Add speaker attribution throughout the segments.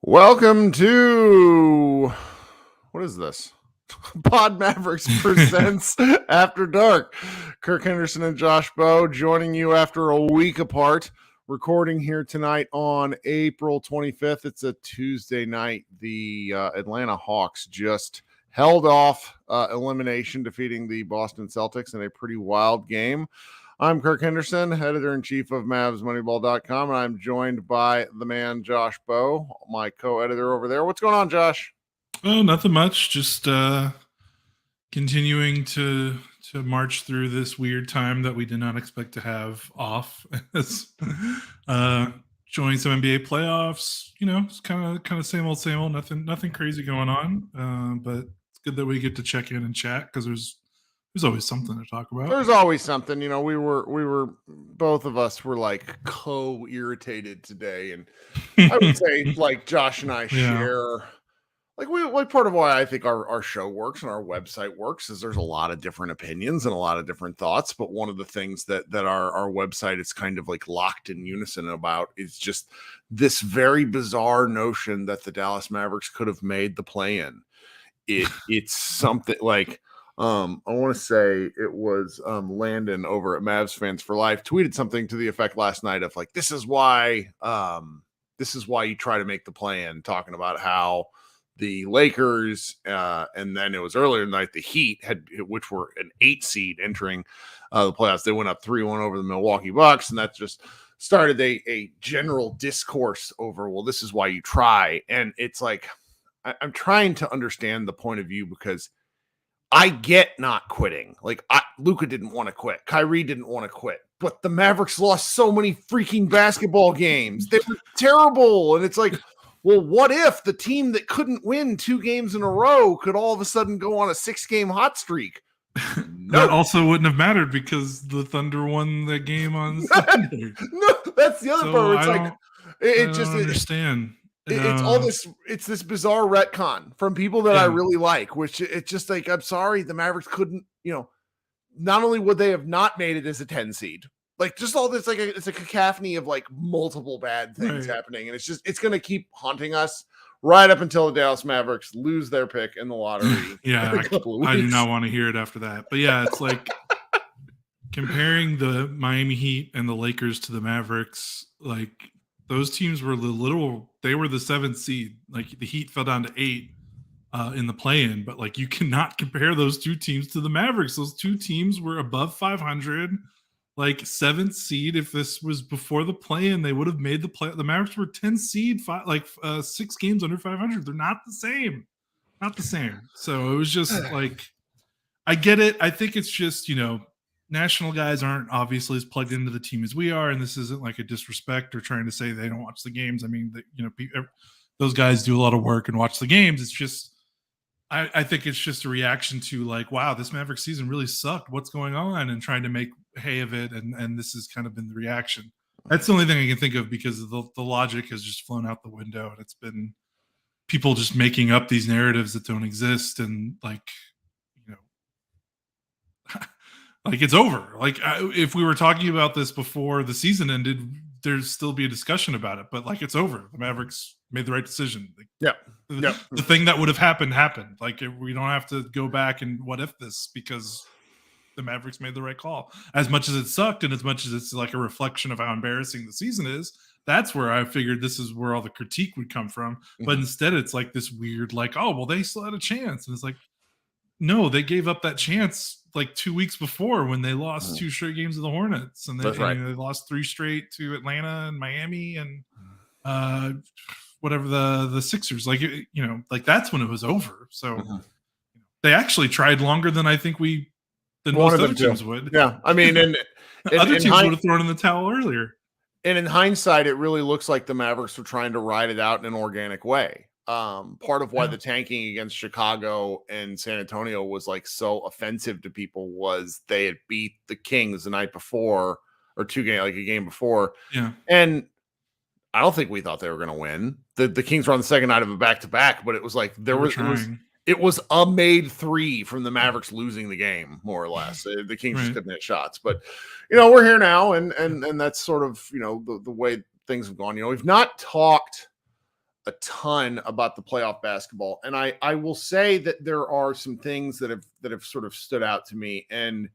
Speaker 1: Welcome to what is this? Pod Mavericks presents After Dark. Kirk Henderson and Josh Bowe joining you after a week apart, recording here tonight on April 25th. It's a Tuesday night. The Atlanta Hawks just held off elimination, defeating the Boston Celtics in a pretty wild game. I'm Kirk Henderson, editor-in-chief of MavsMoneyball.com, and I'm joined by the man Josh Bowe, my co-editor over there. What's going on, Josh?
Speaker 2: Oh, nothing much. Just continuing to march through this weird time that we did not expect to have off. Joining some NBA playoffs. You know, it's kind of same old. Nothing crazy going on. But it's good that we get to check in and chat because there's always something to talk about.
Speaker 1: There's always something. You know, we were both of us were like co-irritated today, and I would say like Josh and I share like part of why I think our show works and our website works is there's a lot of different opinions and a lot of different thoughts. But one of the things that our website is kind of like locked in unison about is just this very bizarre notion that the Dallas Mavericks could have made the play-in. It's something like. I want to say it was Landon over at Mavs Fans for Life tweeted something to the effect last night of like, this is why you try to make the play-in, talking about how the Lakers and then it was earlier tonight, the Heat which were an 8 seed entering the playoffs. They went up 3-1 over the Milwaukee Bucks, and that just started a general discourse over, well, this is why you try. And it's like, I'm trying to understand the point of view because I get not quitting. Like Luka didn't want to quit. Kyrie didn't want to quit. But the Mavericks lost so many freaking basketball games. They were terrible. And it's like, well, what if the team that couldn't win 2 games in a row could all of a sudden go on a 6-game hot streak?
Speaker 2: That also wouldn't have mattered because the Thunder won the game on Sunday.
Speaker 1: No, that's the other part. It's
Speaker 2: I don't understand.
Speaker 1: It's all this. It's this bizarre retcon from people that I really like. Which it's just like, I'm sorry, the Mavericks couldn't. You know, not only would they have not made it as a 10 seed, like just all this, like it's a cacophony of like multiple bad things happening, and it's going to keep haunting us right up until the Dallas Mavericks lose their pick in the lottery.
Speaker 2: I do not want to hear it after that. But yeah, it's like comparing the Miami Heat and the Lakers to the Mavericks, like. Those teams were they were the 7th seed. Like the Heat fell down to 8 in the play-in, but like you cannot compare those 2 teams to the Mavericks. Those 2 teams were above 500, like 7th seed. If this was before the play-in, they would have made the play. The Mavericks were 10 seed, 6 games under 500. They're not the same. Not the same. So it was just like, I get it. I think it's just, you know, national guys aren't obviously as plugged into the team as we are, and this isn't like a disrespect or trying to say they don't watch the games. I mean, those guys do a lot of work and watch the games. It's just, I think it's just a reaction to like, wow, this Maverick season really sucked. What's going on? And trying to make hay of it, and this has kind of been the reaction. That's the only thing I can think of because the logic has just flown out the window, and it's been people just making up these narratives that don't exist, and like, you know. Like it's over. Like if we were talking about this before the season ended, there'd still be a discussion about it. But like it's over. The Mavericks made the right decision. Like, the thing that would have happened. Like we don't have to go back and what if this because the Mavericks made the right call. As much as it sucked and as much as it's like a reflection of how embarrassing the season is, that's where I figured this is where all the critique would come from. Mm-hmm. But instead, it's like this weird, like, oh well, they still had a chance, and it's like, no, they gave up that chance like 2 weeks before when they lost 2 straight games to the Hornets, and they lost 3 straight to Atlanta and Miami and whatever the Sixers. Like, you know, like that's when it was over. So they actually tried longer than I think most other teams would.
Speaker 1: Yeah, I mean, and
Speaker 2: other teams would have thrown in the towel earlier.
Speaker 1: And in hindsight, it really looks like the Mavericks were trying to ride it out in an organic way. Part of why the tanking against Chicago and San Antonio was like so offensive to people was they had beat the Kings the night before or a game before.
Speaker 2: Yeah.
Speaker 1: And I don't think we thought they were going to win. The Kings were on the second night of a back-to-back, but it was like it was a made 3 from the Mavericks losing the game, more or less. The Kings just couldn't hit shots. But, you know, we're here now, and that's sort of, you know, the way things have gone. You know, we've not talked a ton about the playoff basketball. And I will say that there are some things that have sort of stood out to me. And,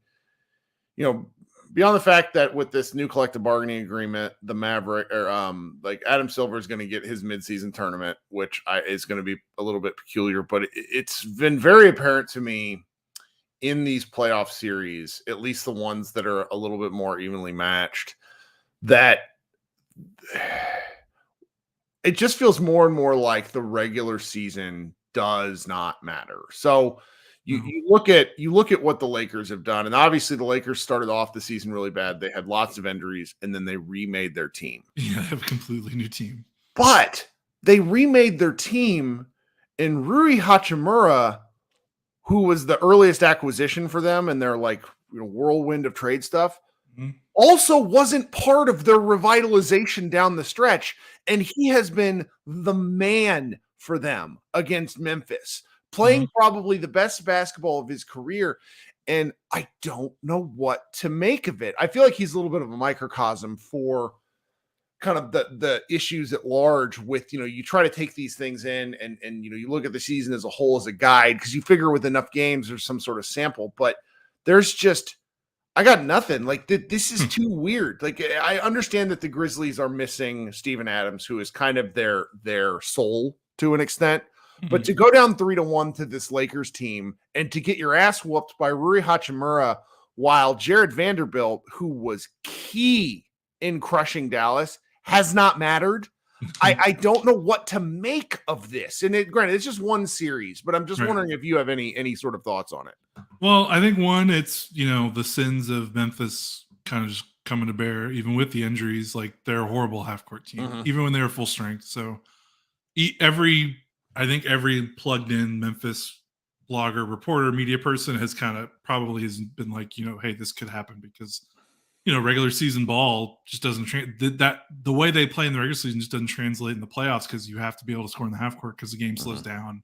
Speaker 1: beyond the fact that with this new collective bargaining agreement, the Maverick or like Adam Silver is going to get his midseason tournament, which is going to be a little bit peculiar, but it's been very apparent to me in these playoff series, at least the ones that are a little bit more evenly matched, that it just feels more and more like the regular season does not matter. So you look at what the Lakers have done, and obviously the Lakers started off the season really bad. They had lots of injuries, and then they remade their team.
Speaker 2: Yeah, they have a completely new team.
Speaker 1: But they remade their team, and Rui Hachimura, who was the earliest acquisition for them and their whirlwind of trade stuff, also wasn't part of their revitalization down the stretch. And he has been the man for them against Memphis, playing probably the best basketball of his career. And I don't know what to make of it. I feel like he's a little bit of a microcosm for kind of the issues at large with, you try to take these things in and you look at the season as a whole as a guide, because you figure with enough games, there's some sort of sample, but I got nothing. Like this is too weird. Like I understand that the Grizzlies are missing Steven Adams, who is kind of their soul to an extent, but to go down 3-1 to this Lakers team and to get your ass whooped by Rui Hachimura while Jared Vanderbilt, who was key in crushing Dallas, has not mattered. I don't know what to make of this. And granted, it's just one series, but I'm just wondering if you have any sort of thoughts on it.
Speaker 2: Well, I think one, it's, the sins of Memphis kind of just coming to bear, even with the injuries. Like they're a horrible half-court team, even when they're full strength. So I think every plugged in Memphis blogger, reporter, media person has probably been like, hey, this could happen because regular season ball just doesn't the way they play in the regular season just doesn't translate in the playoffs, because you have to be able to score in the half court because the game slows down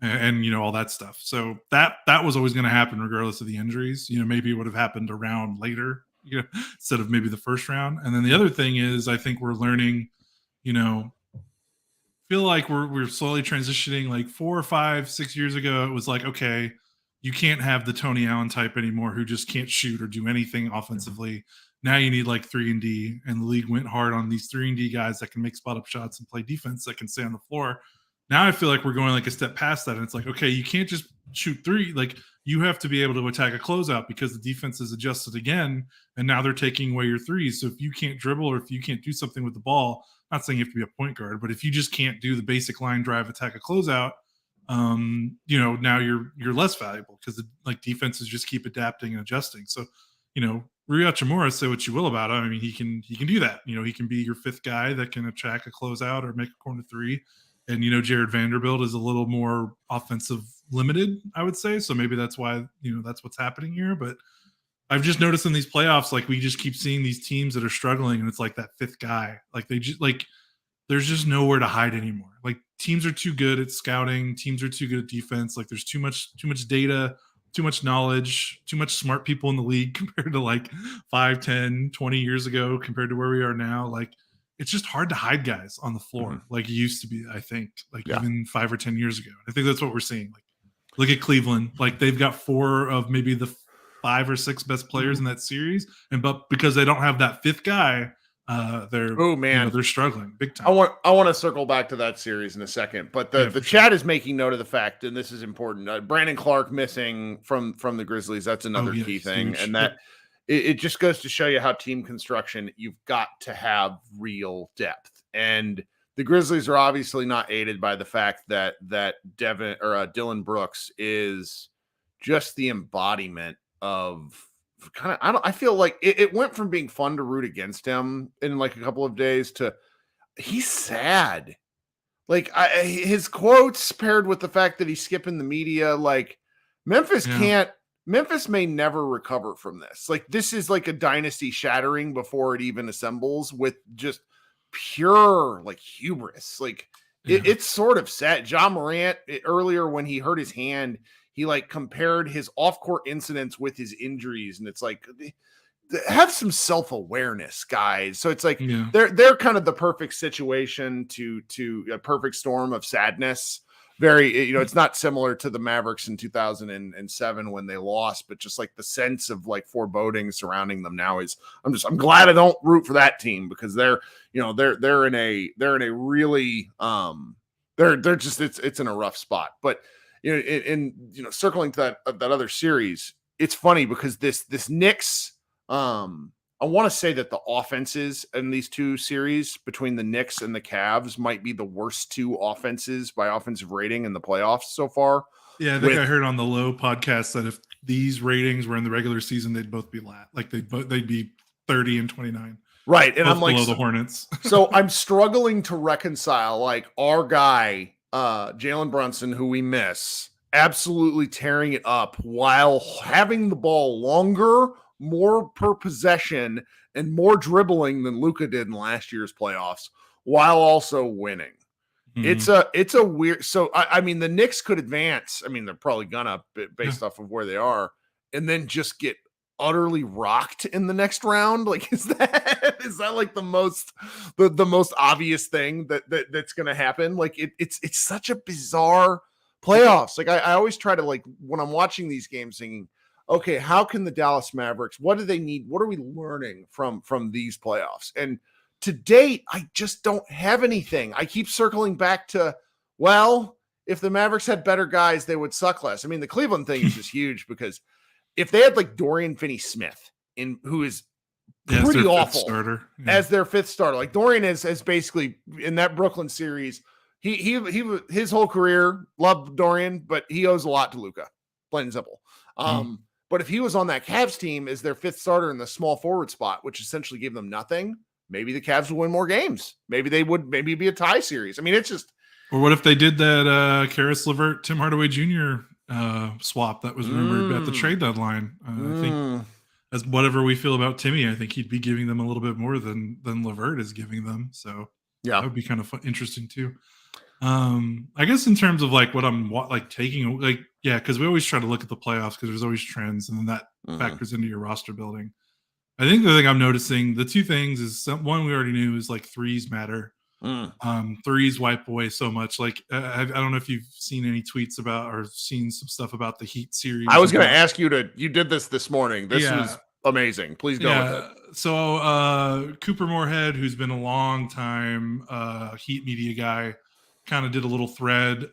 Speaker 2: and all that stuff. So that was always going to happen regardless of the injuries. Maybe it would have happened a round later, instead of maybe the first round. And then the other thing is, I think we're learning, feel like we're slowly transitioning. Like 4 or 5, 6 years ago, it was like, okay, you can't have the Tony Allen type anymore who just can't shoot or do anything offensively. Now you need like 3-and-D, and the league went hard on these 3-and-D guys that can make spot up shots and play defense, that can stay on the floor. Now I feel like we're going like a step past that, and it's like, okay, you can't just shoot three. Like you have to be able to attack a closeout because the defense is adjusted again, and now they're taking away your threes. So if you can't dribble or if you can't do something with the ball, not saying you have to be a point guard, but if you just can't do the basic line drive, attack a closeout, now you're less valuable because defenses just keep adapting and adjusting. So, Rui Hachimura, say what you will about him. I mean, he can do that. He can be your fifth guy that can attack a closeout or make a corner three. And, Jared Vanderbilt is a little more offensive limited, I would say. So maybe that's why, that's what's happening here. But I've just noticed in these playoffs, we just keep seeing these teams that are struggling, and it's like that fifth guy. There's just nowhere to hide anymore. Like teams are too good at scouting. Teams are too good at defense. Like there's too much data, too much knowledge, too much smart people in the league compared to 5, 10, 20 years ago compared to where we are now. It's just hard to hide guys on the floor like it used to be, I think, even 5 or 10 years ago. I think that's what we're seeing. Look at Cleveland. They've got 4 of maybe the 5 or 6 best players in that series. But because they don't have that fifth guy, they're struggling big time.
Speaker 1: I want to circle back to that series in a second, but the chat is making note of the fact, and this is important. Brandon Clark missing from the Grizzlies. That's another key thing, huge. And that it just goes to show you how team construction, you've got to have real depth. And the Grizzlies are obviously not aided by the fact that Dillon Brooks is just the embodiment of I feel like it went from being fun to root against him in a couple of days to he's sad. His quotes paired with the fact that he's skipping the media, Memphis may never recover from this. This is a dynasty shattering before it even assembles, with just pure hubris. It's sort of sad. Ja Morant earlier, when he hurt his hand, he compared his off-court incidents with his injuries. And it's have some self-awareness, guys. So it's like
Speaker 2: Yeah.
Speaker 1: they're kind of the perfect situation to a perfect storm of sadness. Very, it's not similar to the Mavericks in 2007 when they lost, but just like the sense of like foreboding surrounding them now is I'm glad I don't root for that team, because they're in a really they're just it's in a rough spot. But circling to that other series, it's funny because this Knicks, I want to say that the offenses in these two series between the Knicks and the Cavs might be the worst two offenses by offensive rating in the playoffs so far.
Speaker 2: Yeah, I think I heard on the Low podcast that if these ratings were in the regular season, they'd both be they'd be 30 and 29.
Speaker 1: Right, and I'm like
Speaker 2: below the Hornets.
Speaker 1: So I'm struggling to reconcile like our guy, Jalen Brunson, who we miss, absolutely tearing it up while having the ball longer, more per possession, and more dribbling than Luka did in last year's playoffs, while also winning. Mm-hmm. It's a weird. So I mean, the Knicks could advance. I mean, they're probably gonna, based off of where they are, and then just get utterly rocked in the next round. Like, is that like the most obvious thing that's gonna happen? Like, it's such a bizarre playoffs. Like, I always try to, like, when I'm watching these games, thinking, okay, how can the Dallas Mavericks, what do they need? What are we learning from these playoffs? And to date, I just don't have anything. I keep circling back to, well, if the Mavericks had better guys, they would suck less. I mean, the Cleveland thing is just huge, because if they had like Dorian Finney-Smith, who is pretty awful as their fifth starter, like Dorian has basically in that Brooklyn series, he his whole career, loved Dorian, but he owes a lot to Luka, plain and simple. But if he was on that Cavs team as their fifth starter in the small forward spot, which essentially gave them nothing, maybe the Cavs would win more games. Maybe they would, maybe be a tie series. I mean, it's just.
Speaker 2: Or what if they did that Karis LeVert, Tim Hardaway Jr. Swap that was rumored at the trade deadline? I think, as whatever we feel about Timmy, I think he'd be giving them a little bit more than LeVert is giving them. So yeah, that would be kind of interesting too. I guess in terms of like what I'm like taking, like, yeah, because we always try to look at the playoffs because there's always trends, and then that factors into your roster building. I think the thing I'm noticing, the two things is, one, we already knew, is like threes matter. Threes wipe away so much. Like, I don't know if you've seen any tweets about or seen some stuff about the Heat series.
Speaker 1: I was going to ask you you did this morning. This was amazing. Please go with it.
Speaker 2: So Cooper Moorhead, who's been a long time Heat media guy, kind of did a little thread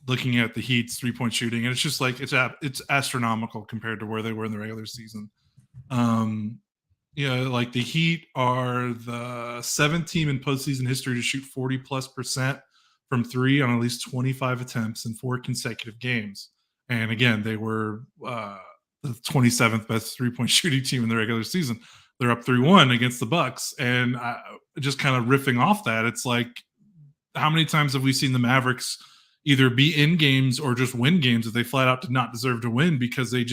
Speaker 2: looking at the Heat's 3-point shooting, and it's just like it's astronomical compared to where they were in the regular season. Like the Heat are the 7th team in postseason history to shoot 40+% from three on at least 25 attempts in 4 consecutive games. And again, they were the 27th best 3-point shooting team in the regular season. They're up 3-1 against the Bucks. And just kind of riffing off that, it's like, how many times have we seen the Mavericks either be in games or just win games that they flat out did not deserve to win because they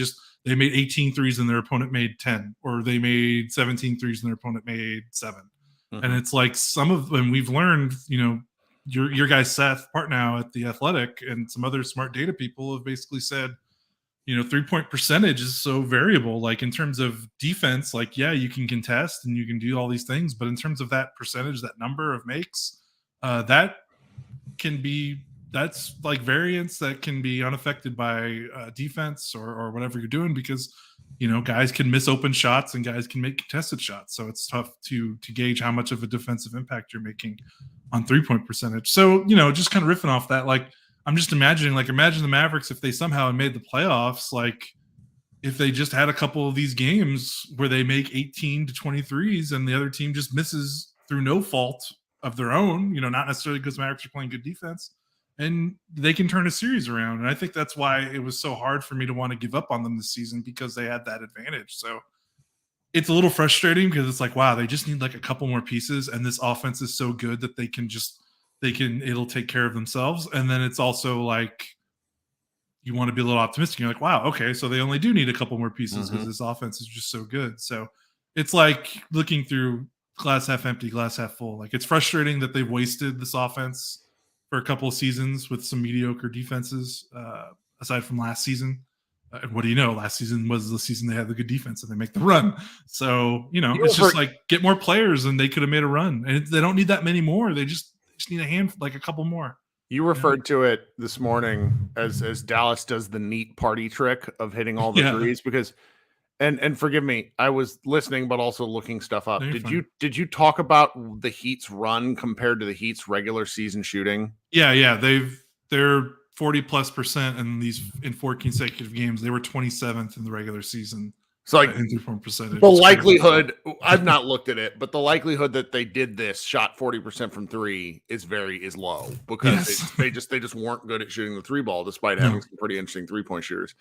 Speaker 2: made 18 threes and their opponent made 10, or they made 17 threes and their opponent made 7. And it's like some of them we've learned, your guy Seth Partnow at The Athletic and some other smart data people have basically said, 3-point percentage is so variable. Like in terms of defense, like, yeah, you can contest and you can do all these things, but in terms of that percentage, that number of makes, that's like variance that can be unaffected by defense or whatever you're doing, because guys can miss open shots and guys can make contested shots, so it's tough to gauge how much of a defensive impact you're making on 3-point percentage. So just kind of riffing off that, like, I'm just imagine the Mavericks, if they somehow made the playoffs, like if they just had a couple of these games where they make 18 to 23s and the other team just misses through no fault of their own, not necessarily because Mavericks are playing good defense, and they can turn a series around. And I think that's why it was so hard for me to want to give up on them this season, because they had that advantage. So it's a little frustrating because it's like, wow, they just need like a couple more pieces, and this offense is so good that it'll take care of themselves. And then it's also like, you want to be a little optimistic. You're like, wow, okay, so they only do need a couple more pieces because this offense is just so good. So it's like looking through glass half empty, glass half full. Like, it's frustrating that they've wasted this offense for a couple of seasons with some mediocre defenses, aside from last season. And what do you know? Last season was the season they had the good defense and they make the run. So, it's just like get more players and they could have made a run. And they don't need that many more. They just need a couple more.
Speaker 1: You referred to it this morning as Dallas does the neat party trick of hitting all the threes because and forgive me, I was listening but also looking stuff up. Did you talk about the Heat's run compared to the Heat's regular season shooting?
Speaker 2: Yeah. They're 40+% in 4 consecutive games. They were 27th in the regular season.
Speaker 1: So like
Speaker 2: in 3-point percentage.
Speaker 1: The likelihood, I've not looked at it, but the likelihood that they did this, shot 40% from 3 is low because they just weren't good at shooting the 3 ball despite having some pretty interesting 3-point shooters.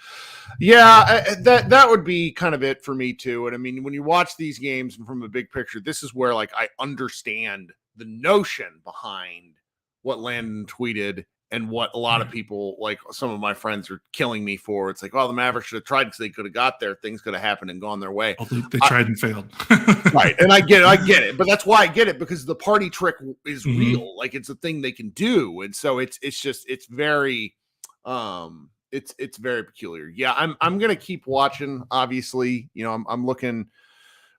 Speaker 1: Yeah, that would be kind of it for me too. And I mean, when you watch these games from a big picture, this is where like I understand the notion behind what Landon tweeted and what a lot of people, like some of my friends, are killing me for. It's like, oh, the Mavericks should have tried because they could have got there. Things could have happened and gone their way.
Speaker 2: Well, they tried and failed.
Speaker 1: Right. And I get it. But that's why I get it, because the party trick is real. Like, it's a thing they can do. And so it's very peculiar. Yeah, I'm going to keep watching, obviously. I'm looking.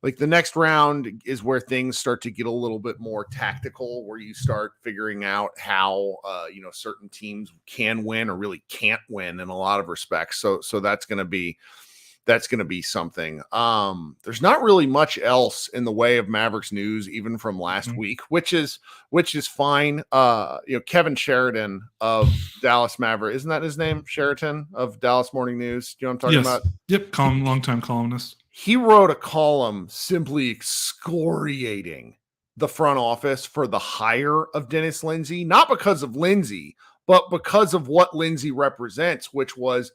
Speaker 1: Like, the next round is where things start to get a little bit more tactical, where you start figuring out how, certain teams can win or really can't win in a lot of respects. So that's going to be something. There's not really much else in the way of Mavericks news, even from last week, which is fine. Kevin Sheridan of Dallas Maverick, isn't that his name? Sheraton of Dallas Morning News. Do you know what I'm talking about?
Speaker 2: Yep. Longtime columnist.
Speaker 1: He wrote a column simply excoriating the front office for the hire of Dennis Lindsey, not because of Lindsey, but because of what Lindsey represents, which was,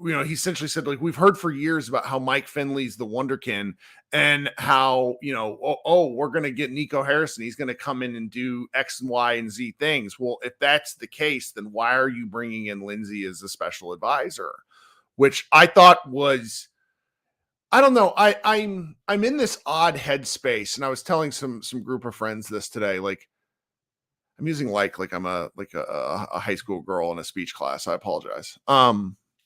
Speaker 1: he essentially said, like, we've heard for years about how Mike Finley's the wonderkin and how, we're going to get Nico Harrison. He's going to come in and do X and Y and Z things. Well, if that's the case, then why are you bringing in Lindsey as a special advisor? Which I thought was, I don't know. I'm in this odd headspace, and I was telling some group of friends this today. Like, I'm using like I'm a high school girl in a speech class. I apologize.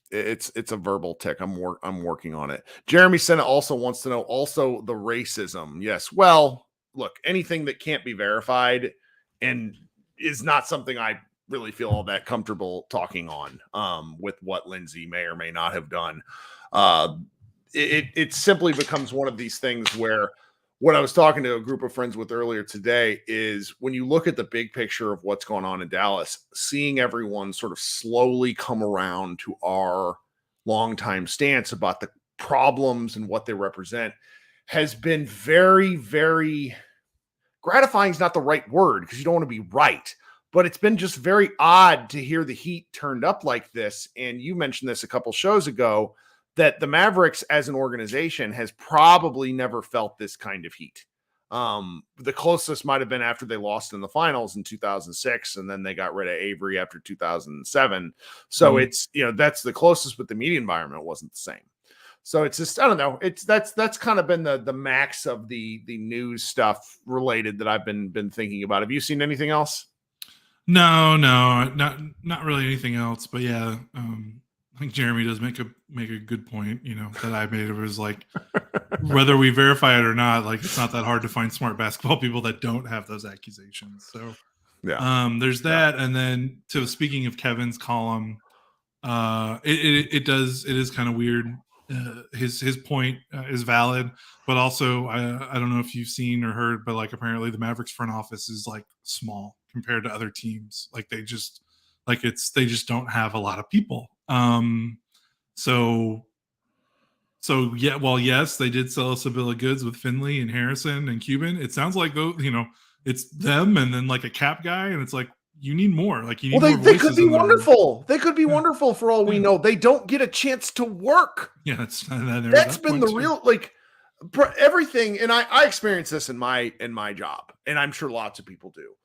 Speaker 1: It's a verbal tick. I'm working on it. Jeremy Senna also wants to know the racism. Yes. Well, look, anything that can't be verified and is not something I really feel all that comfortable talking on. With what Lindsey may or may not have done. It simply becomes one of these things where what I was talking to a group of friends with earlier today is, when you look at the big picture of what's going on in Dallas, seeing everyone sort of slowly come around to our longtime stance about the problems and what they represent has been very, very gratifying. Is not the right word, because you don't want to be right, but it's been just very odd to hear the Heat turned up like this. And you mentioned this a couple shows ago, that the Mavericks as an organization has probably never felt this kind of heat. The closest might have been after they lost in the finals in 2006, and then they got rid of Avery after 2007. So it's, that's the closest, but the media environment wasn't the same. So it's just, I don't know. That's kind of been the max of the news stuff related that I've been thinking about. Have you seen anything else?
Speaker 2: No, not really anything else. But yeah, I think Jeremy does make a good point, that I made. It was like, whether we verify it or not, like, it's not that hard to find smart basketball people that don't have those accusations. So yeah, there's that. Yeah. And then, speaking of Kevin's column, it is kind of weird. His point is valid, but also I don't know if you've seen or heard, but like, apparently the Mavericks front office is like small compared to other teams. Like, they just don't have a lot of people. So yeah, well, yes, they did sell us a bill of goods with Finley and Harrison and Cuban. It sounds like, though, it's them and then like a cap guy, and it's like, you need more. Like, you need more.
Speaker 1: They could be wonderful. They could be wonderful for all we know. They don't get a chance to work.
Speaker 2: Yeah, that's
Speaker 1: been the real, like, everything. And I experienced this in my job, and I'm sure lots of people do.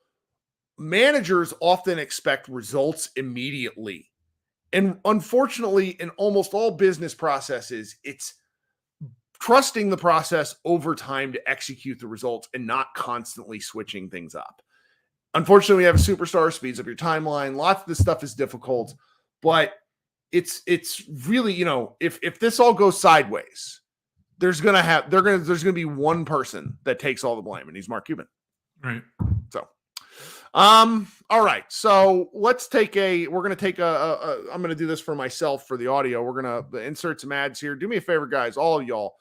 Speaker 1: Managers often expect results immediately. And unfortunately, in almost all business processes, it's trusting the process over time to execute the results and not constantly switching things up. Unfortunately, we have a superstar, speeds up your timeline. Lots of this stuff is difficult, but it's really, if this all goes sideways, there's gonna be one person that takes all the blame, and he's Mark Cuban.
Speaker 2: Right.
Speaker 1: So, all right. So we're gonna take I'm gonna do this for myself for the audio. We're gonna insert some ads here. Do me a favor, guys, all of y'all.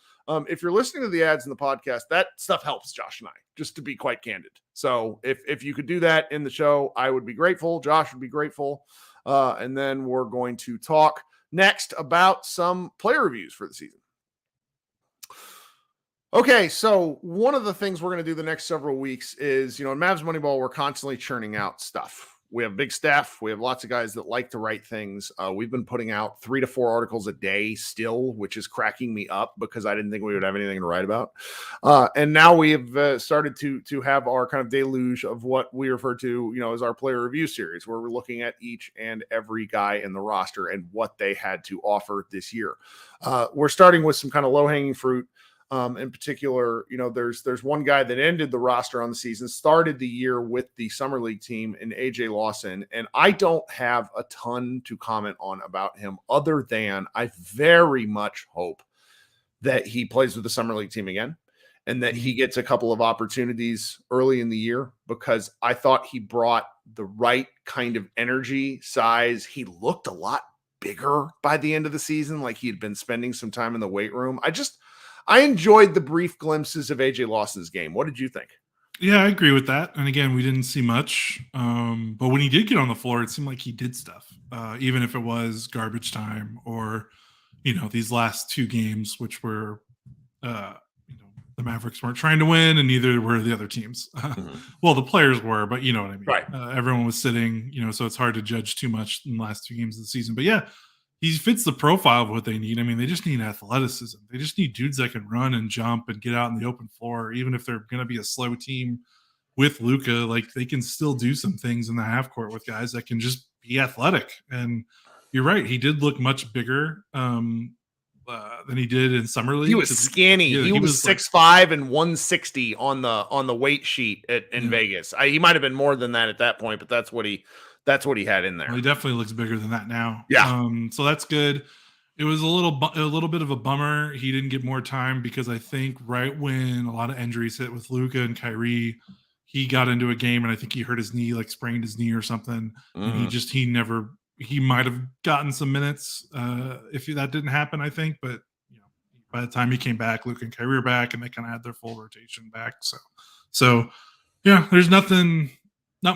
Speaker 1: If you're listening to the ads in the podcast, that stuff helps Josh and I, just to be quite candid. So if you could do that in the show, I would be grateful. Josh would be grateful. And then we're going to talk next about some player reviews for the season. Okay, so one of the things we're going to do the next several weeks is, in Mavs Moneyball, we're constantly churning out stuff. We have a big staff. We have lots of guys that like to write things. We've been putting out 3 to 4 articles a day still, which is cracking me up because I didn't think we would have anything to write about. And now we have started to have our kind of deluge of what we refer to, as our player review series, where we're looking at each and every guy in the roster and what they had to offer this year. We're starting with some kind of low-hanging fruit. In particular, there's one guy that ended the roster on the season, started the year with the summer league team in AJ Lawson. And I don't have a ton to comment on about him other than I very much hope that he plays with the summer league team again and that he gets a couple of opportunities early in the year, because I thought he brought the right kind of energy, size. He looked a lot bigger by the end of the season, like he had been spending some time in the weight room. I enjoyed the brief glimpses of AJ Lawson's game. What did you think?
Speaker 2: Yeah, I agree with that. And again, we didn't see much. But when he did get on the floor, it seemed like he did stuff, even if it was garbage time or, these last 2 games, which were, the Mavericks weren't trying to win and neither were the other teams. Well, the players were, but you know what I mean?
Speaker 1: Right.
Speaker 2: Everyone was sitting, so it's hard to judge too much in the last 2 games of the season. But yeah, he fits the profile of what they need. I mean, they just need athleticism. They just need dudes that can run and jump and get out in the open floor. Even if they're going to be a slow team with Luka, like they can still do some things in the half court with guys that can just be athletic. And you're right. He did look much bigger than he did in summer league.
Speaker 1: He was skinny. Yeah, he was 6'5" and 160 on the weight sheet in Vegas. He might have been more than that at that point, but that's what he had in there.
Speaker 2: Well, he definitely looks bigger than that now.
Speaker 1: Yeah.
Speaker 2: So that's good. It was a little bit of a bummer he didn't get more time, because I think right when a lot of injuries hit with Luka and Kyrie, he got into a game and I think he hurt his knee, like sprained his knee or something. And he might have gotten some minutes if that didn't happen, I think. But by the time he came back, Luka and Kyrie were back and they kind of had their full rotation back. So yeah, there's not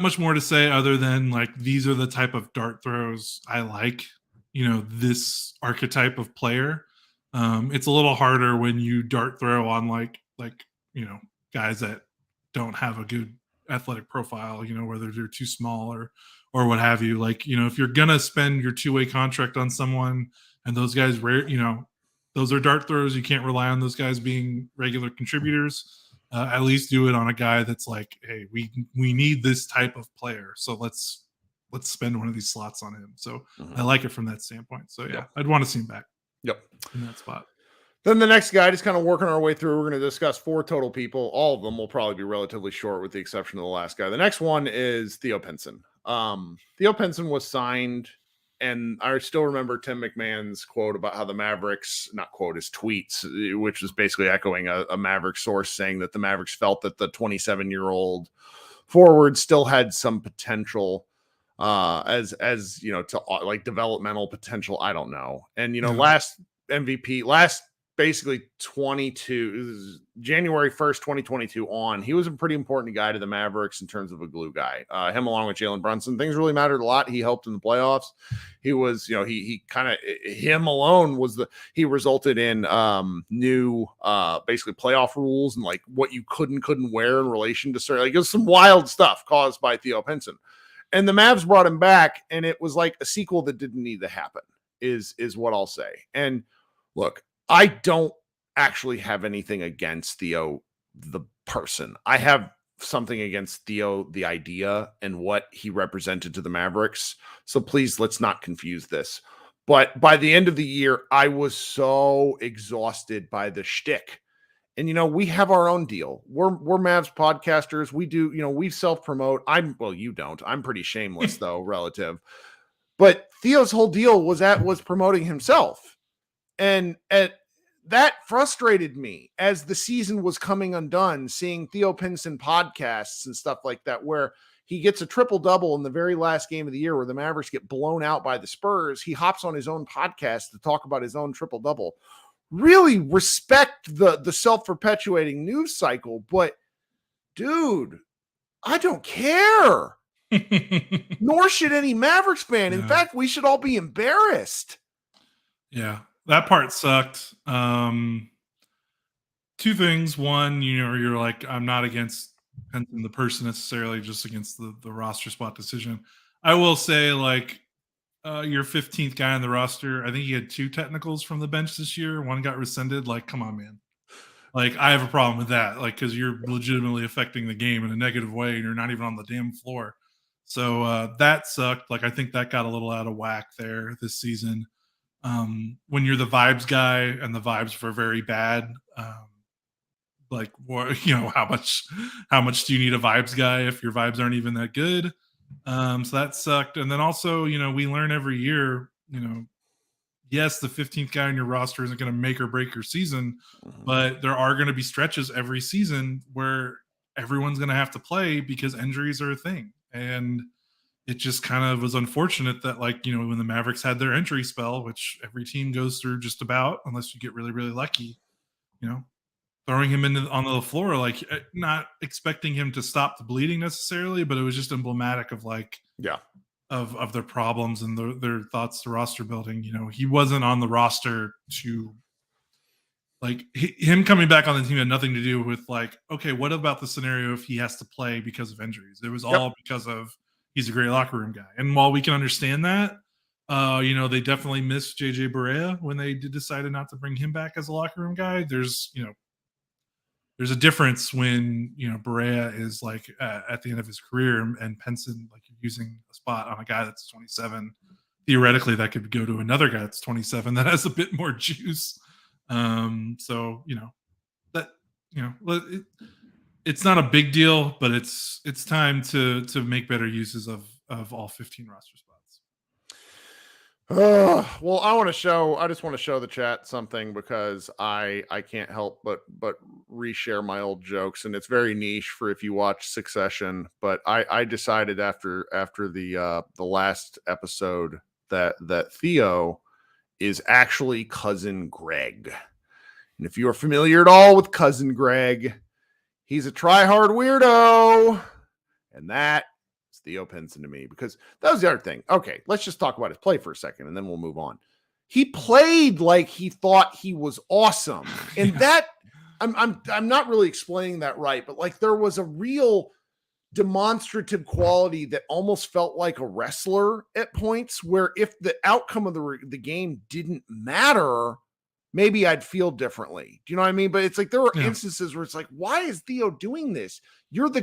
Speaker 2: much more to say other than like these are the type of dart throws I like. This archetype of player. It's a little harder when you dart throw on like guys that don't have a good athletic profile, whether they're too small or what have you. Like, if you're gonna spend your 2-way contract on someone and those guys those are dart throws, you can't rely on those guys being regular contributors. At least do it on a guy that's like, hey, we need this type of player, so let's spend one of these slots on him. So I like it from that standpoint. So yeah, I'd want to see him back.
Speaker 1: Yep,
Speaker 2: in that spot.
Speaker 1: Then the next guy, just kind of working our way through. We're going to discuss 4 total people. All of them will probably be relatively short, with the exception of the last guy. The next one is Theo Pinson. Theo Pinson was signed. And I still remember Tim McMahon's quote about how the Mavericks, not quote, his tweets, which was basically echoing a Maverick source saying that the Mavericks felt that the 27-year-old forward still had some potential as to like developmental potential. I don't know. And, last basically January 1st, 2022 on, he was a pretty important guy to the Mavericks in terms of a glue guy. Him along with Jalen Brunson, things really mattered a lot. He helped in the playoffs. He was, him alone he resulted in new basically playoff rules and like what you couldn't wear in relation to certain, like it was some wild stuff caused by Theo Pinson. And the Mavs brought him back, and it was like a sequel that didn't need to happen, is what I'll say. And look, I don't actually have anything against Theo, the person. I have something against Theo, the idea, and what he represented to the Mavericks. So please, let's not confuse this. But by the end of the year, I was so exhausted by the shtick. And, we have our own deal. We're Mavs podcasters. We do, we self-promote. You don't. I'm pretty shameless, though, relative. But Theo's whole deal was promoting himself. And that frustrated me as the season was coming undone, seeing Theo Pinson podcasts and stuff like that, where he gets a triple-double in the very last game of the year where the Mavericks get blown out by the Spurs. He hops on his own podcast to talk about his own triple-double. Really respect the self-perpetuating news cycle, but dude, I don't care. Nor should any Mavericks fan. In fact, we should all be embarrassed.
Speaker 2: Yeah, that part sucked. Two things. One, you're like, I'm not against Pinson, the person necessarily, just against the roster spot decision. I will say, like, your 15th guy on the roster, I think he had 2 technicals from the bench this year. One got rescinded. Like, come on, man. Like, I have a problem with that. Like, because you're legitimately affecting the game in a negative way, and you're not even on the damn floor. So that sucked. Like, I think that got a little out of whack there this season. When you're the vibes guy and the vibes were very bad, like, how much do you need a vibes guy if your vibes aren't even that good? So that sucked. And then also, we learn every year, yes, the 15th guy on your roster isn't going to make or break your season, but there are going to be stretches every season where everyone's going to have to play because injuries are a thing. And it just kind of was unfortunate that, like, when the Mavericks had their injury spell, which every team goes through just about, unless you get really, really lucky, throwing him on the floor, like, not expecting him to stop the bleeding necessarily, but it was just emblematic of, like, of their problems and their thoughts to roster building. He wasn't on the roster to, like, him coming back on the team had nothing to do with, like, okay, what about the scenario if he has to play because of injuries? It was all because of he's a great locker room guy. And while we can understand that, they definitely missed JJ Barea when they decided not to bring him back as a locker room guy. There's a difference when, Barea is, like, at the end of his career, and Pinson, like, you're using a spot on a guy that's 27. Theoretically, that could go to another guy that's 27 that has a bit more juice. So, it's not a big deal, but it's time to make better uses of all 15 roster spots.
Speaker 1: Well, I just want to show the chat something, because I can't help but reshare my old jokes, and it's very niche for if you watch Succession, but I decided after the last episode that Theo is actually Cousin Greg. And if you are familiar at all with Cousin Greg, he's a try-hard weirdo, and that Theo Pinson to me, because that was the other thing. Okay, let's just talk about his play for a second, and then we'll move on. He played like he thought he was awesome, and that I'm not really explaining that right, but, like, there was a real demonstrative quality that almost felt like a wrestler at points, where if the outcome of the game didn't matter, maybe I'd feel differently. Do you know what I mean? But it's like there were instances where it's like, why is Theo doing this? You're the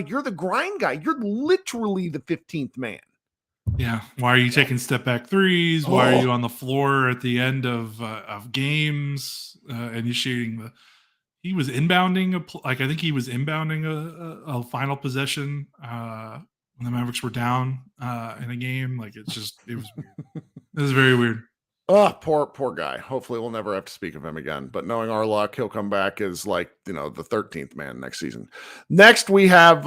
Speaker 1: you're the grind guy. You're literally the 15th man.
Speaker 2: Yeah. Why are you taking step back threes? Why are you on the floor at the end of games, initiating he was inbounding I think he was inbounding a final possession when the Mavericks were down in a game. Like, it was weird. It was very weird.
Speaker 1: Oh, poor guy. Hopefully we'll never have to speak of him again. But knowing our luck, he'll come back as, like, the 13th man next season. Next, we have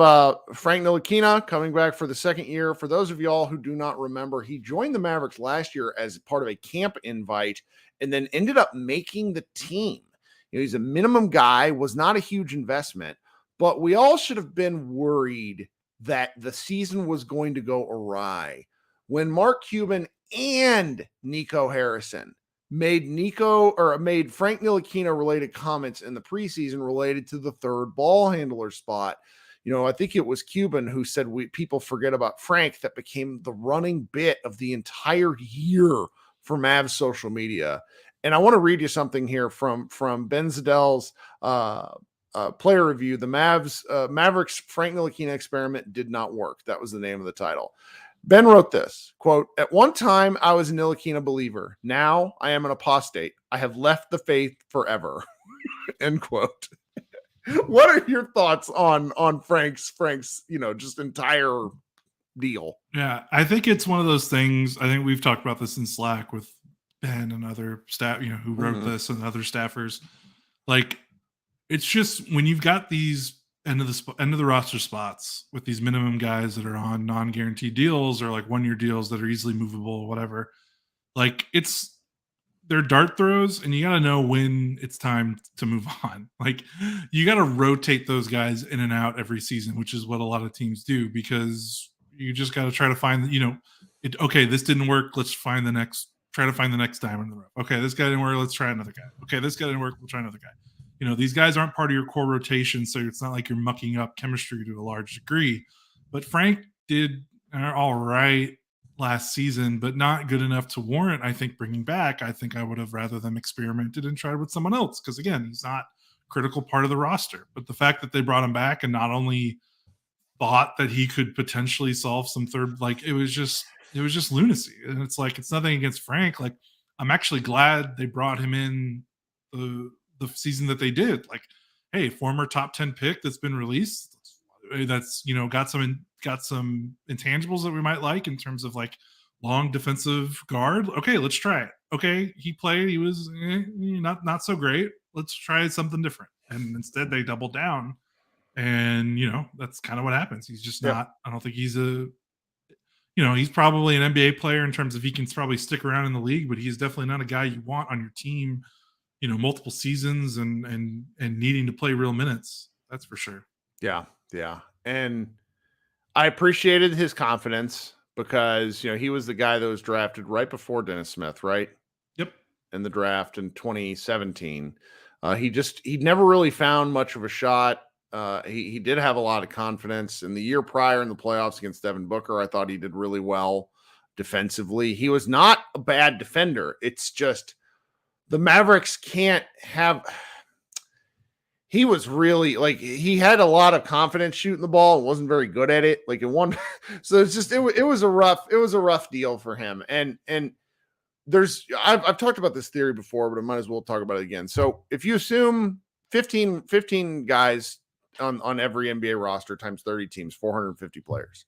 Speaker 1: Frank Ntilikina coming back for the second year. For those of y'all who do not remember, he joined the Mavericks last year as part of a camp invite and then ended up making the team. He's a minimum guy, was not a huge investment, but we all should have been worried that the season was going to go awry when Mark Cuban and Nico Harrison made Frank Ntilikina related comments in the preseason related to the third ball handler spot. I think it was Cuban who said people forget about Frank. That became the running bit of the entire year for Mavs social media. And I want to read you something here from Ben Zadel's player review. The Mavericks Frank Ntilikina experiment did not work. That was the name of the title. Ben wrote this, quote, "At one time, I was a Ntilikina believer. Now I am an apostate. I have left the faith forever." End quote. What are your thoughts on Frank's just entire deal.
Speaker 2: Yeah, I think it's one of those things. I think we've talked about this in Slack with Ben and other staff, who wrote this and other staffers. Like, it's just when you've got these end of the roster spots with these minimum guys that are on non-guaranteed deals or like 1-year deals that are easily movable, whatever. Like, they're dart throws, and you got to know when it's time to move on. Like, you got to rotate those guys in and out every season, which is what a lot of teams do, because you just got to try to find, okay, this didn't work. Let's try to find the next diamond in the rough. Okay, this guy didn't work. Let's try another guy. Okay, this guy didn't work. We'll try another guy. These guys aren't part of your core rotation, so it's not like you're mucking up chemistry to a large degree. But Frank did all right last season, but not good enough to warrant, I think, bringing back. I think I would have rather them experimented and tried with someone else, because again, he's not a critical part of the roster. But the fact that they brought him back and not only thought that he could potentially solve some third, like, it was just lunacy. And it's like, it's nothing against Frank. Like, I'm actually glad they brought him in the season that they did. Like, hey, former top 10 pick that's been released, that's got some intangibles that we might like in terms of like long defensive guard. Okay, let's try it. Okay, he played, he was not so great. Let's try something different. And instead they doubled down, and that's kind of what happens. He's just not, I don't think he's he's probably an NBA player in terms of he can probably stick around in the league, but he's definitely not a guy you want on your team, multiple seasons and needing to play real minutes. That's for sure.
Speaker 1: Yeah. And I appreciated his confidence, because he was the guy that was drafted right before Dennis Smith, right?
Speaker 2: Yep.
Speaker 1: In the draft in 2017. He never really found much of a shot. He did have a lot of confidence. In the year prior in the playoffs against Devin Booker, I thought he did really well defensively. He was not a bad defender. It's just the Mavericks can't have. He was really, like, he had a lot of confidence shooting the ball and wasn't very good at it. Like, in one, so it's just, it was a rough deal for him. And I've talked about this theory before, but I might as well talk about it again. So if you assume 15 guys on every NBA roster times 30 teams, 450 players,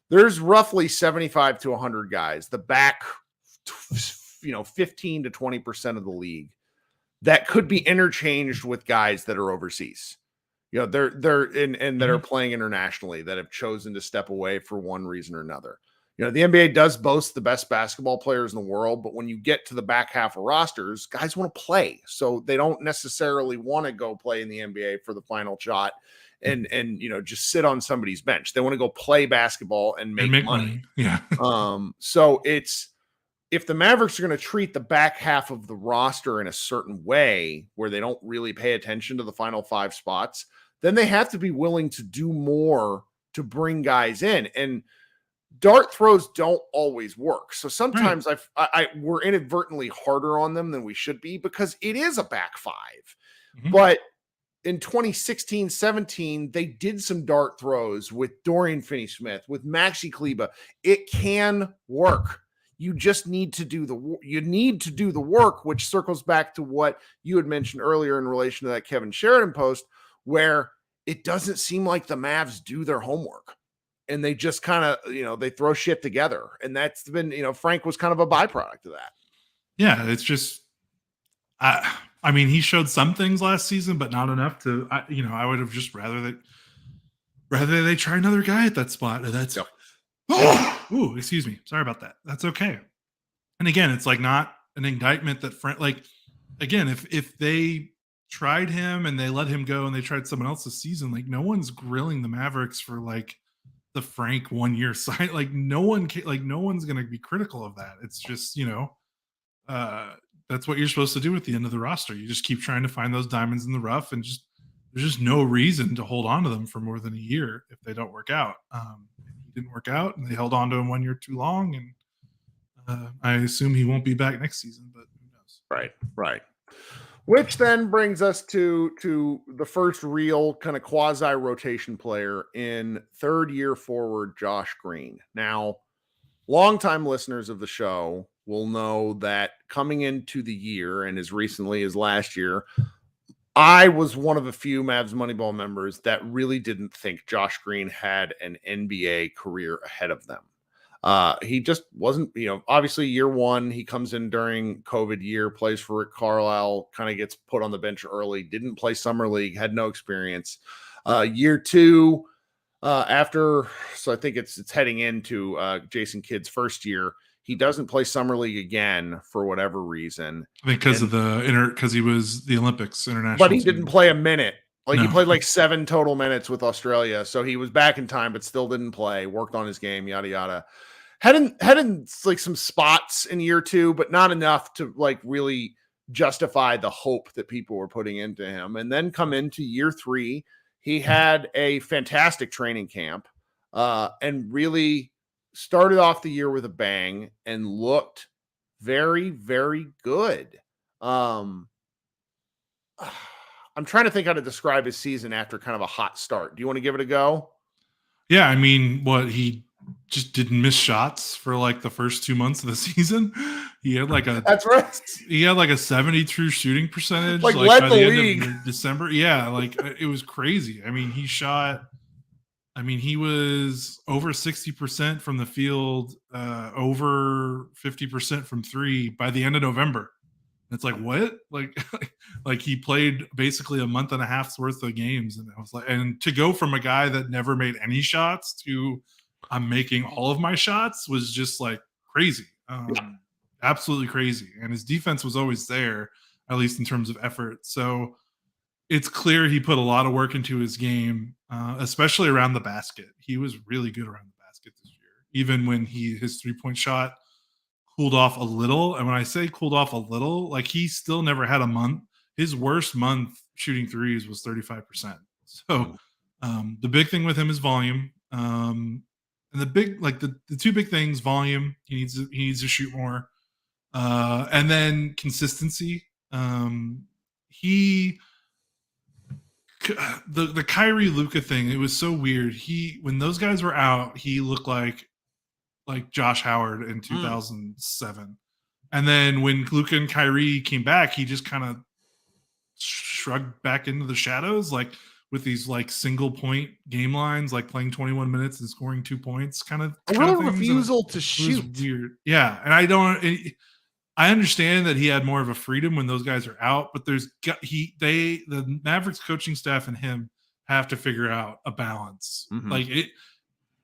Speaker 1: there's roughly 75 to 100 guys, the back, 15 to 20% of the league, that could be interchanged with guys that are overseas. They're that are playing internationally, that have chosen to step away for one reason or another. The NBA does boast the best basketball players in the world, but when you get to the back half of rosters, guys want to play. So they don't necessarily want to go play in the NBA for the final shot and just sit on somebody's bench. They want to go play basketball and make money.
Speaker 2: Yeah.
Speaker 1: So if the Mavericks are going to treat the back half of the roster in a certain way where they don't really pay attention to the final 5 spots, then they have to be willing to do more to bring guys in. And dart throws don't always work. So sometimes we're inadvertently harder on them than we should be, because it is a back 5. Mm-hmm. But in 2016-17, they did some dart throws with Dorian Finney-Smith, with Maxi Kleber. It can work. You just need to do the work, which circles back to what you had mentioned earlier in relation to that Kevin Sheridan post, where it doesn't seem like the Mavs do their homework, and they just kind of, they throw shit together. And that's been, Frank was kind of a byproduct of that.
Speaker 2: Yeah. It's just, I mean, he showed some things last season, but not enough to, I would have just rather they try another guy at that spot. And that's, ooh, excuse me. Sorry about that. That's okay. And again, it's like not an indictment that Frank, like, again, if they tried him and they let him go and they tried someone else this season, like, no one's grilling the Mavericks for like the Frank 1-year sign. Like, no one's going to be critical of that. It's just, that's what you're supposed to do at the end of the roster. You just keep trying to find those diamonds in the rough, and there's just no reason to hold on to them for more than a year if they don't work out. He didn't work out, and they held on to him 1 year too long, and I assume he won't be back next season, but who knows?
Speaker 1: Right. Which then brings us to the first real kind of quasi-rotation player in third-year forward Josh Green. Now, longtime listeners of the show will know that coming into the year, and as recently as last year, I was one of a few Mavs Moneyball members that really didn't think Josh Green had an NBA career ahead of them. He just wasn't, obviously year one, he comes in during COVID year, plays for Rick Carlisle, kind of gets put on the bench early, didn't play summer league, had no experience. Year two, so I think it's heading into Jason Kidd's first year. He doesn't play summer league again for whatever reason.
Speaker 2: I think because he was the Olympics international.
Speaker 1: But he didn't play a minute. He played like 7 total minutes with Australia. So he was back in time, but still didn't play, worked on his game, yada, yada. Had in like some spots in year two, but not enough to like really justify the hope that people were putting into him. And then come into year three, he had a fantastic training camp and really started off the year with a bang and looked very, very good. I'm trying to think how to describe his season after kind of a hot start. Do you want to give it a go?
Speaker 2: Yeah, I mean, he just didn't miss shots for like the first 2 months of the season. He had like
Speaker 1: that's right.
Speaker 2: He had like a 70 true shooting percentage,
Speaker 1: like
Speaker 2: by
Speaker 1: the
Speaker 2: league. End of December. Yeah, like it was crazy. I mean, he was over 60% from the field, over 50% from three by the end of November. It's like, what? Like he played basically a month and a half's worth of games. And I was like, and to go from a guy that never made any shots to I'm making all of my shots was just like crazy. Absolutely crazy. And his defense was always there, at least in terms of effort. So it's clear he put a lot of work into his game, especially around the basket. He was really good around the basket this year, even when his 3-point shot cooled off a little. And when I say cooled off a little, like he still never had a month. His worst month shooting threes was 35%. So the big thing with him is volume. And the big, like the two big things, volume, he needs to shoot more. And then consistency. The Kyrie Luka thing, it was so weird. When those guys were out, he looked like Josh Howard in 2007. And then when Luka and Kyrie came back, he just kind of shrugged back into the shadows, like with these like single point game lines, like playing 21 minutes and scoring 2 points kind of
Speaker 1: refusal to shoot.
Speaker 2: Weird. Yeah. And I understand that he had more of a freedom when those guys are out, but the Mavericks coaching staff and him have to figure out a balance.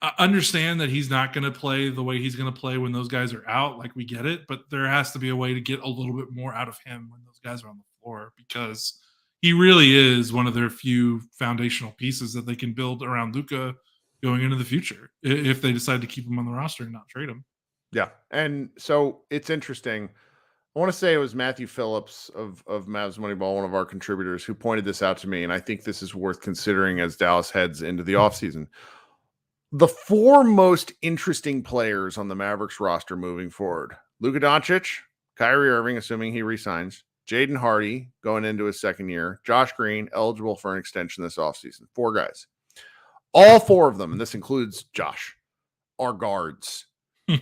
Speaker 2: I understand that he's not going to play the way he's going to play when those guys are out. Like, we get it, but there has to be a way to get a little bit more out of him when those guys are on the floor, because he really is one of their few foundational pieces that they can build around Luka going into the future if they decide to keep him on the roster and not trade him.
Speaker 1: Yeah. And so it's interesting. I want to say it was Matthew Phillips of Mavs Moneyball, one of our contributors, who pointed this out to me. And I think this is worth considering as Dallas heads into the offseason. The 4 most interesting players on the Mavericks roster moving forward: Luka Doncic, Kyrie Irving, assuming he resigns, Jaden Hardy going into his second year, Josh Green, eligible for an extension this offseason. 4 guys. All 4 of them, and this includes Josh, are guards.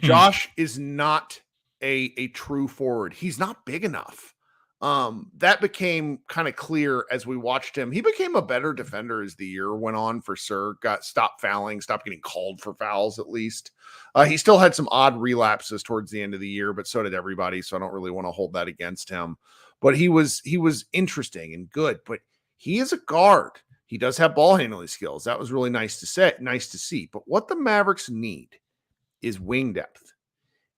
Speaker 1: Josh is not a true forward. He's not big enough. That became kind of clear as we watched him. He became a better defender as the year went on for sure. Stopped fouling, stopped getting called for fouls at least. He still had some odd relapses towards the end of the year, but so did everybody. So I don't really want to hold that against him. But he was interesting and good. But he is a guard. He does have ball handling skills. That was really nice to see. But what the Mavericks need is wing depth.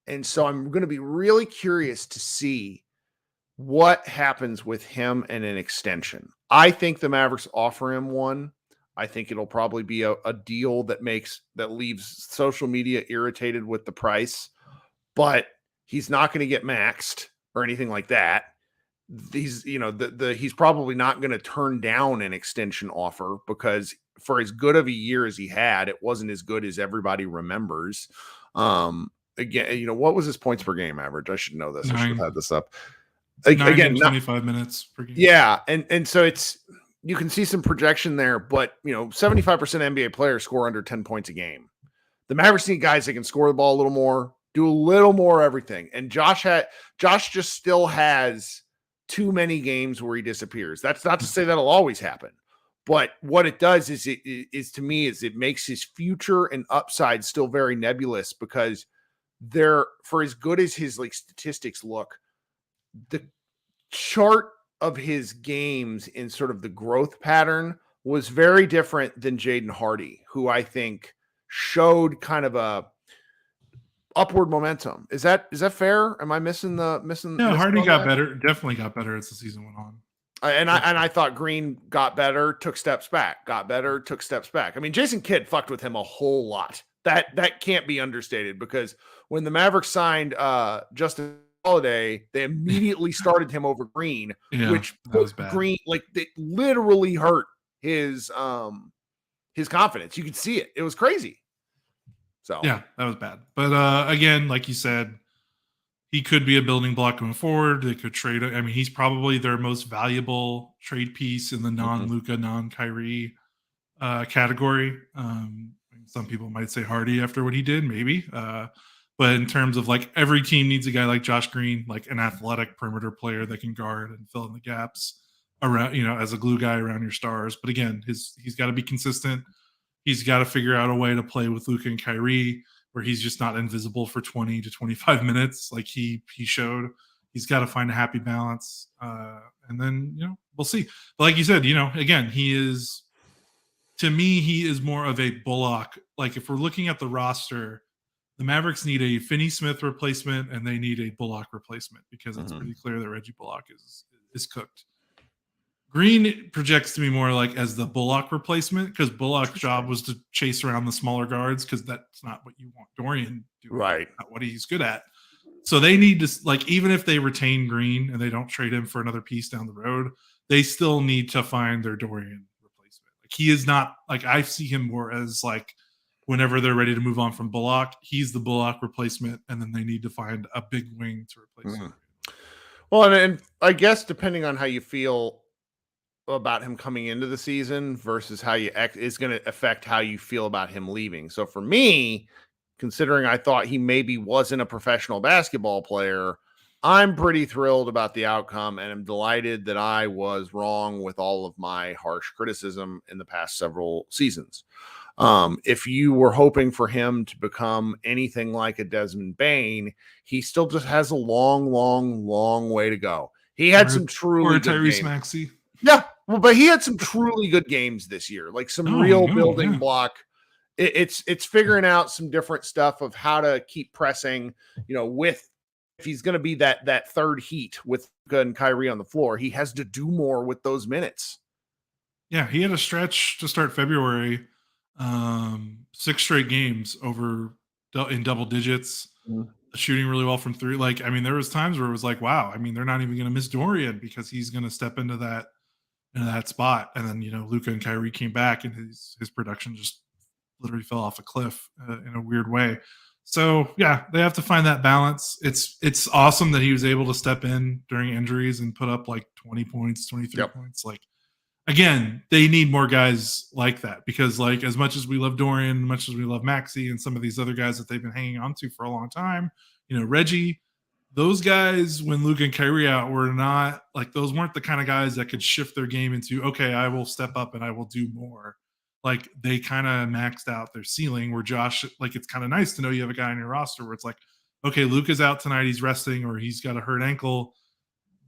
Speaker 1: And so I'm going to be really curious to see what happens with him and an extension. I think the Mavericks offer him one. I think it'll probably be a deal that leaves social media irritated with the price, but he's not going to get maxed or anything like that. He's probably not going to turn down an extension offer, because for as good of a year as he had, it wasn't as good as everybody remembers. Again, what was his points per game average? I should know this. 9. I should have had this up.
Speaker 2: 25 minutes per game.
Speaker 1: Yeah. And so you can see some projection there, but 75% NBA players score under 10 points a game. The Mavericks need guys that can score the ball a little more, do a little more everything. And Josh just still has too many games where he disappears. That's not to say that'll always happen. But what it does is it makes his future and upside still very nebulous, because for as good as his like statistics look, the chart of his games in sort of the growth pattern was very different than Jaden Hardy, who I think showed kind of a upward momentum. Is that fair? Am I missing?
Speaker 2: Yeah, Hardy got better. Definitely got better as the season went on.
Speaker 1: I thought Green got better, took steps back, got better, took steps back. I mean, Jason Kidd fucked with him a whole lot. That can't be understated, because when the Mavericks signed Justin Holiday, they immediately started him over Green, which
Speaker 2: was bad.
Speaker 1: Green, like, they literally hurt his confidence. You could see it. It was crazy. So
Speaker 2: yeah, that was bad. But again, like you said, he could be a building block going forward. They could trade. I mean, he's probably their most valuable trade piece in the non-Luka, non-Kyrie category. Some people might say Hardy after what he did, maybe. But in terms of like, every team needs a guy like Josh Green, like an athletic perimeter player that can guard and fill in the gaps around, as a glue guy around your stars. But again, he's got to be consistent. He's got to figure out a way to play with Luka and Kyrie, where he's just not invisible for 20 to 25 minutes like he showed. He's got to find a happy balance. And then, we'll see. But like you said, again, to me, he is more of a Bullock. Like, if we're looking at the roster, the Mavericks need a Finney Smith replacement and they need a Bullock replacement, because it's pretty clear that Reggie Bullock is cooked. Green projects to me more like as the Bullock replacement, because Bullock's job was to chase around the smaller guards, because that's not what you want Dorian doing.
Speaker 1: Right.
Speaker 2: Not what he's good at. So they need to, like, even if they retain Green and they don't trade him for another piece down the road, they still need to find their Dorian replacement. Like, he is not, like, I see him more as like, whenever they're ready to move on from Bullock, he's the Bullock replacement, and then they need to find a big wing to replace him.
Speaker 1: Well, and I guess depending on how you feel about him coming into the season versus how you act is going to affect how you feel about him leaving. So for me, considering I thought he maybe wasn't a professional basketball player, I'm pretty thrilled about the outcome, and I'm delighted that I was wrong with all of my harsh criticism in the past several seasons. If you were hoping for him to become anything like a Desmond Bane, he still just has a long, long, long way to go. He had some truly good
Speaker 2: Tyrese Maxey.
Speaker 1: Yeah, well, but he had some truly good games this year, like some real building block. It's figuring out some different stuff of how to keep pressing, with, if he's going to be that third heat with Luka and Kyrie on the floor, he has to do more with those minutes.
Speaker 2: Yeah, he had a stretch to start February, 6 straight games in double digits, shooting really well from three. Like, I mean, there was times where it was like, wow, I mean, they're not even going to miss Dorian because he's going to step into that spot. And then, Luka and Kyrie came back, and his production just literally fell off a cliff in a weird way. So yeah, they have to find that balance. It's awesome that he was able to step in during injuries and put up like 20 points, 23 points. Like, again, they need more guys like that, because, like, as much as we love Dorian, as much as we love Maxey and some of these other guys that they've been hanging on to for a long time, Reggie, those guys, when Luka and Kyrie out, were not like, those weren't the kind of guys that could shift their game into, okay, I will step up and I will do more. Like, they kind of maxed out their ceiling, where Josh, like, it's kind of nice to know you have a guy on your roster where it's like, okay, Luka's out tonight, he's resting, or he's got a hurt ankle.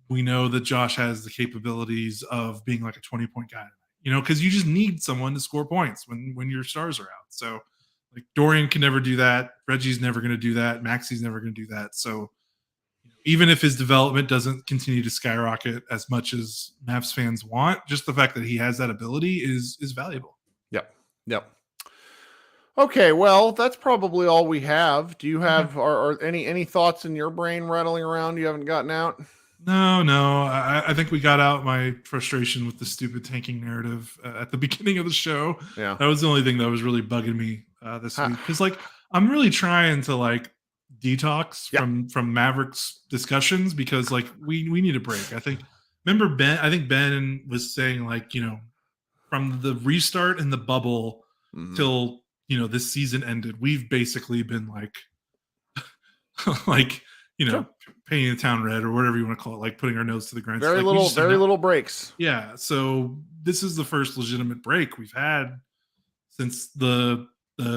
Speaker 2: We know that Josh has the capabilities of being like a 20-point guy, because you just need someone to score points when your stars are out. So, like, Dorian can never do that. Reggie's never going to do that. Maxey's never going to do that. So, even if his development doesn't continue to skyrocket as much as Mavs fans want, just the fact that he has that ability is valuable.
Speaker 1: Yep. Okay, well, that's probably all we have. Do you have are any thoughts in your brain rattling around you haven't gotten out?
Speaker 2: No. I think we got out my frustration with the stupid tanking narrative at the beginning of the show.
Speaker 1: Yeah,
Speaker 2: that was the only thing that was really bugging me this week, because, like, I'm really trying to, like, detox from Mavericks discussions, because, like, we need a break. I think Ben was saying, like, from the restart in the bubble till this season ended, we've basically been like Sure. Painting the town red or whatever you want to call it, like putting our nose to the grind.
Speaker 1: Very
Speaker 2: like,
Speaker 1: little breaks.
Speaker 2: Yeah. So this is the first legitimate break we've had since the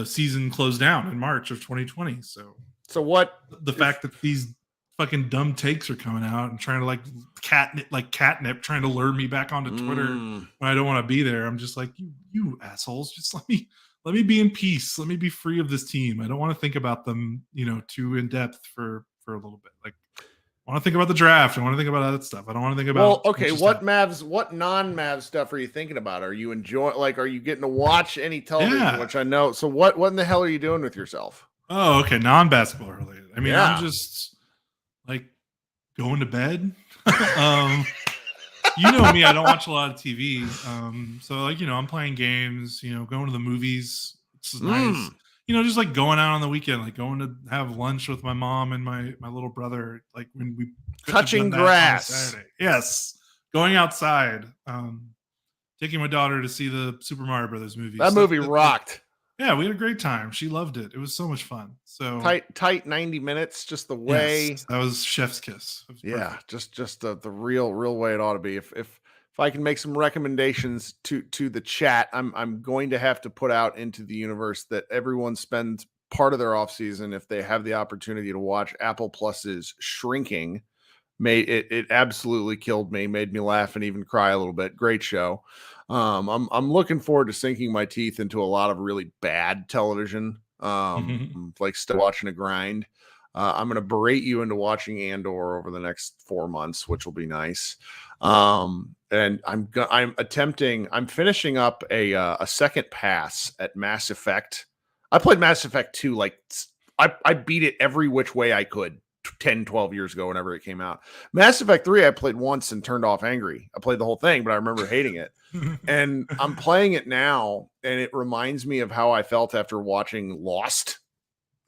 Speaker 2: season closed down in March of 2020. So
Speaker 1: what
Speaker 2: the fact that these fucking dumb takes are coming out and trying to catnip, trying to lure me back onto Twitter when I don't want to be there. I'm just like, you assholes, just let me be in peace. Let me be free of this team. I don't want to think about them, too in depth for a little bit. Like, I want to think about the draft. I want to think about other stuff. I don't want to think about.
Speaker 1: Well, okay. What non-Mavs stuff are you thinking about? Are you are you getting to watch any television? Yeah. Which I know. So what in the hell are you doing with yourself?
Speaker 2: Oh, okay. Non-basketball related. I mean, I'm just like going to bed. You know me, I don't watch a lot of TV. So I'm playing games, going to the movies. It's nice. Just like going out on the weekend, like going to have lunch with my mom and my little brother, like when we
Speaker 1: touching grass.
Speaker 2: Yes. Going outside. Taking my daughter to see the Super Mario Brothers movie.
Speaker 1: That movie rocked.
Speaker 2: Yeah, we had a great time. She loved it. It was so much fun. So
Speaker 1: tight 90 minutes, just the way.
Speaker 2: Yes, that was chef's kiss.
Speaker 1: Yeah, just the real way it ought to be. If I can make some recommendations to the chat, I'm going to have to put out into the universe that everyone spends part of their off season, if they have the opportunity to watch Apple Plus's Shrinking. It absolutely killed me, made me laugh and even cry a little bit. Great show. I'm looking forward to sinking my teeth into a lot of really bad television. Like still watching a grind. I'm going to berate you into watching Andor over the next 4 months, which will be nice. And I'm finishing up a second pass at Mass Effect. I played Mass Effect 2. I beat it every which way I could 10, 12 years ago, whenever it came out. Mass Effect 3, I played once and turned off angry. I played the whole thing, but I remember hating it. And I'm playing it now, and it reminds me of how I felt after watching Lost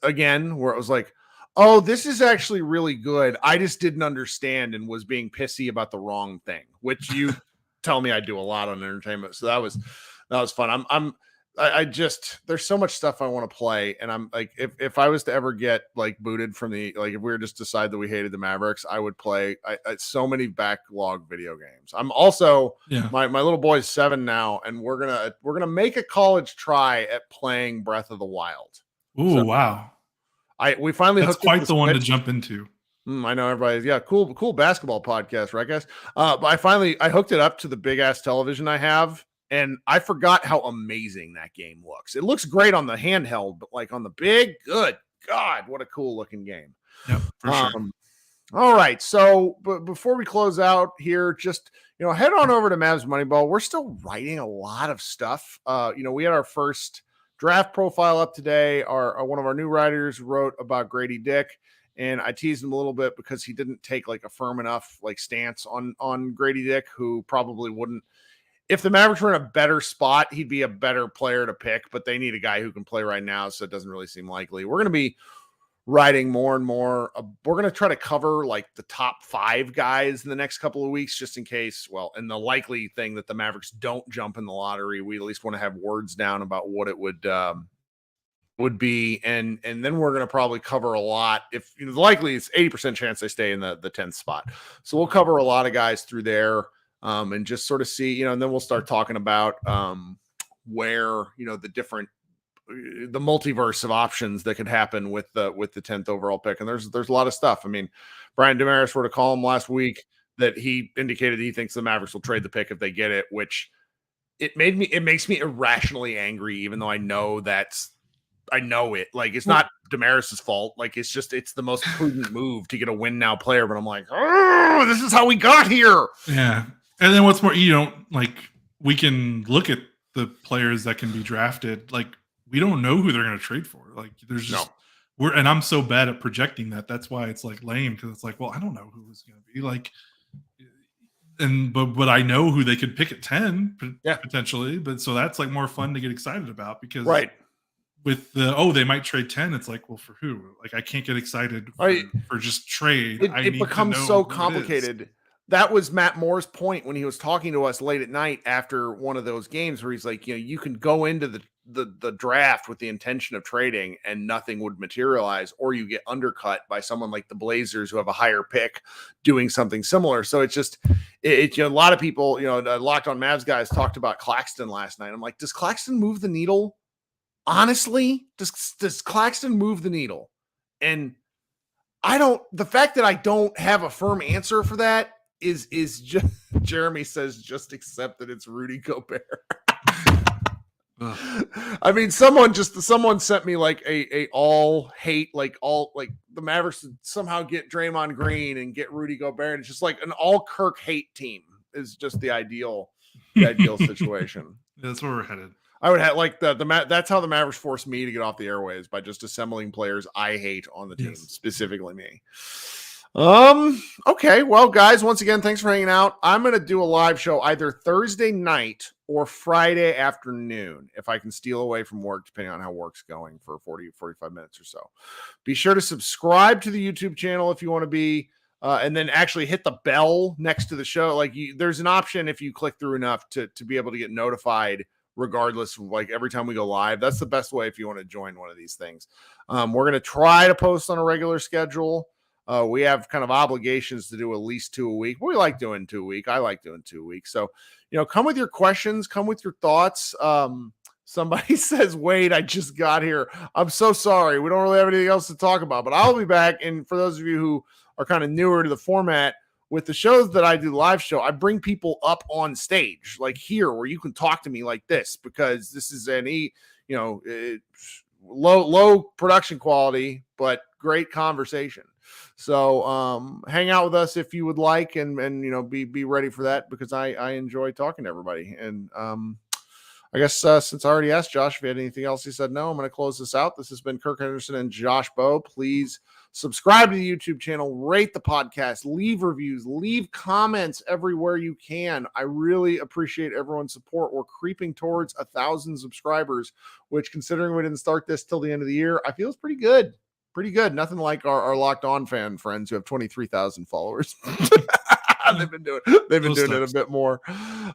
Speaker 1: again, where it was like, oh, this is actually really good. I just didn't understand and was being pissy about the wrong thing, which you tell me I do a lot on entertainment. So that was fun. I just, there's so much stuff I want to play. And I'm like, if I was to ever get booted from if we were just decide that we hated the Mavericks, I would play so many backlog video games. I'm also, my little boy's 7 now, and we're going to make a college try at playing Breath of the Wild.
Speaker 2: Ooh, so, wow.
Speaker 1: We finally
Speaker 2: That's quite the one to jump into.
Speaker 1: I know everybody's cool basketball podcast, right, guys? But I hooked it up to the big ass television I have, and I forgot how amazing that game looks. It looks great on the handheld, but on the big, good God, what a cool looking game.
Speaker 2: Yep, for sure.
Speaker 1: All right, so before we close out here, just head on over to Mavs Moneyball. We're still writing a lot of stuff. We had our first draft profile up today. One of our new writers wrote about Grady Dick, and I teased him a little bit because he didn't take a firm enough stance on Grady Dick, who probably wouldn't. If the Mavericks were in a better spot, he'd be a better player to pick, but they need a guy who can play right now, so it doesn't really seem likely. We're going to be writing more and more. We're going to try to cover the top 5 guys in the next couple of weeks, just in case. Well, and the likely thing that the Mavericks don't jump in the lottery, we at least want to have words down about what it would be, and then we're going to probably cover a lot. If likely it's 80% chance they stay in the 10th spot, so we'll cover a lot of guys through there, and just sort of see, and then we'll start talking about where the multiverse of options that could happen with the 10th overall pick. And there's a lot of stuff. I mean, Brian Damaris wrote a column last week that he indicated he thinks the Mavericks will trade the pick if they get it, which it makes me irrationally angry, even though I know it. It's not Damaris's fault. It's the most prudent move to get a win now player. But I'm like, oh, this is how we got here.
Speaker 2: Yeah. And then what's more, we can look at the players that can be drafted. We don't know who they're going to trade for. There's just and I'm so bad at projecting that. That's why it's lame, because it's well, I don't know who it's going to be. But I know who they could pick at 10 potentially. But so that's more fun to get excited about, because with they might trade 10. It's well, for who? I can't get excited for just trade.
Speaker 1: It becomes so complicated. that was Matt Moore's point when he was talking to us late at night after one of those games where he's like, you can go into the draft with the intention of trading and nothing would materialize, or you get undercut by someone like the Blazers who have a higher pick doing something similar. So it's just, a lot of people, Locked On Mavs guys talked about Claxton last night. I'm like, does Claxton move the needle? Honestly, does Claxton move the needle? And the fact that I don't have a firm answer for that is just, Jeremy says, just accept that it's Rudy Gobert. I mean, someone sent me like a all hate, like the Mavericks somehow get Draymond Green and get Rudy Gobert. It's just like an all Kirk hate team is just the ideal situation.
Speaker 2: That's where we're headed.
Speaker 1: I would have like that's how the Mavericks forced me to get off the airwaves, by just assembling players I hate on the team, specifically me. Okay. Well, guys, once again, thanks for hanging out. I'm going to do a live show either Thursday night or Friday afternoon, if I can steal away from work, depending on how work's going, for 45 minutes or so. Be sure to subscribe to the YouTube channel if you want to be, and then actually hit the bell next to the show. Like there's an option if you click through enough to be able to get notified regardless of like every time we go live. That's the best way if you want to join one of these things. We're going to try to post on a regular schedule. We have kind of obligations to do at least 2 a week. We like doing 2 a week. I like doing 2 a week. So, come with your questions, come with your thoughts. Somebody says, wait, I just got here. I'm so sorry. We don't really have anything else to talk about, but I'll be back. And for those of you who are kind of newer to the format, with the shows that I do live show, I bring people up on stage, like here, where you can talk to me like this, because this is low production quality, but great conversation. So hang out with us if you would like, and be ready for that, because I enjoy talking to everybody. And I guess since I already asked Josh if he had anything else, he said no. I'm going to close this out. This has been Kirk Henderson and Josh Bowe. Please subscribe to the YouTube channel, rate the podcast, leave reviews, leave comments everywhere you can. I really appreciate everyone's support. We're creeping towards 1,000 subscribers, which, considering we didn't start this till the end of the year, I feel is pretty good. Pretty good. Nothing like our Locked On fan friends who have 23,000 followers. They've been doing it a bit more.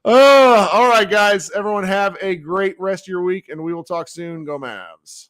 Speaker 1: All right, guys. Everyone have a great rest of your week, and we will talk soon. Go Mavs.